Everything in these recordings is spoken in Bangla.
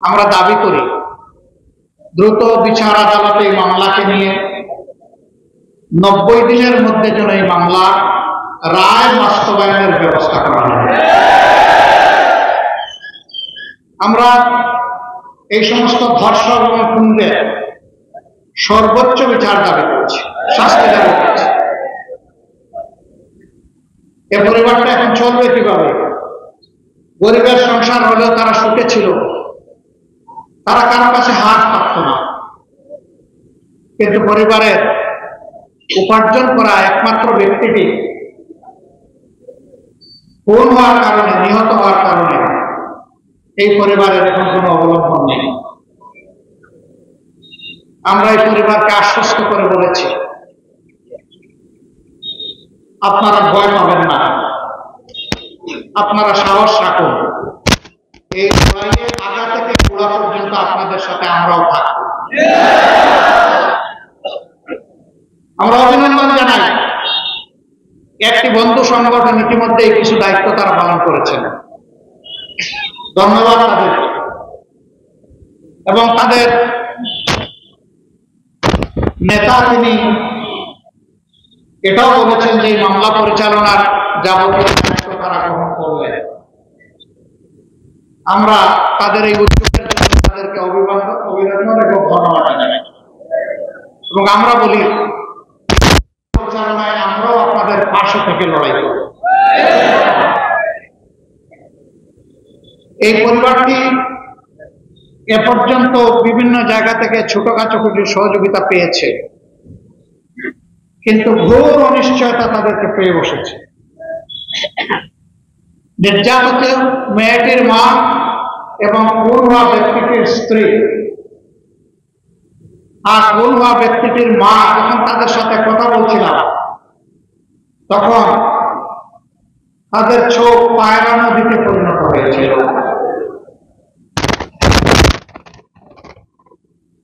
আমরা দাবি করি দ্রুত বিচার আদালতে এই মামলাকে নিয়ে 90 দিনের মধ্যে যেন এই মামলা রায় বাস্তবায়নের ব্যবস্থা করা হয়। আমরা এই সমস্ত ধর্ষক এবং খুনের সর্বোচ্চ বিচার দাবি করছি, শাস্তি দাবি করছি। এ পরিবারটা এখন চলবে কিভাবে? গরিবের সংসার হলেও তারা সুখে ছিল, তারা কারো কাছে হাত পাতত না, কিন্তু পরিবারের উপার্জন করা একমাত্র ব্যক্তিটি খুন হওয়ার কারণে, নিহত হওয়ার কারণে এই পরিবারের এখন কোনো অবলম্বন নেই। আমরা এই পরিবারকে আশ্বস্ত করে বলেছি, আপনারা ভয় পাবেন না, আপনারা সাহস রাখুন, এই লড়াইয়ে আগা থেকে গোড়া পর্যন্ত আপনাদের সাথে আমরাও থাকব। আমরা অভিনন্দন জানাই, একটি বন্ধু সংগঠন ইতিমধ্যে কিছু দায়িত্ব তারা পালন করেছেন, ধন্যবাদ তাদেরকে। এবং তাদের নেতা তিনি এটাও বলেছেন যে এই মামলা পরিচালনার যাবতীয় দায়িত্ব তারা গ্রহণ করবেন। আমরা তাদের এই উদ্যোগের জন্য তাদেরকে অভিনন্দন এবং ধন্যবাদ জানাই। এবং আমরা বলি, পরিচালনায় আমরাও আপনাদের পাশে থেকে লড়াই করব। এই পরিবারটি এ পর্যন্ত বিভিন্ন জায়গা থেকে ছোটখাটো কিছু সহযোগিতা পেয়েছে, কিন্তু ঘোর অনিশ্চয়তা তাদেরকে পেয়ে বসেছে। নির্যাতিত মেয়েটির মা এবং খুন হওয়া ব্যক্তিটির স্ত্রী আর খুন হওয়া ব্যক্তিটির মা যখন তাদের সাথে কথা বলছিলাম, তখন তাদের চোখ পায়রা নদীতে পরিণত হয়েছিল।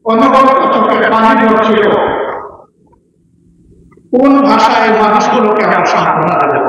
অনবরত চোখের পানি ঝরছিল। কোন ভাষায় মানুষগুলোকে আমরা সান্ত্বনা দেব?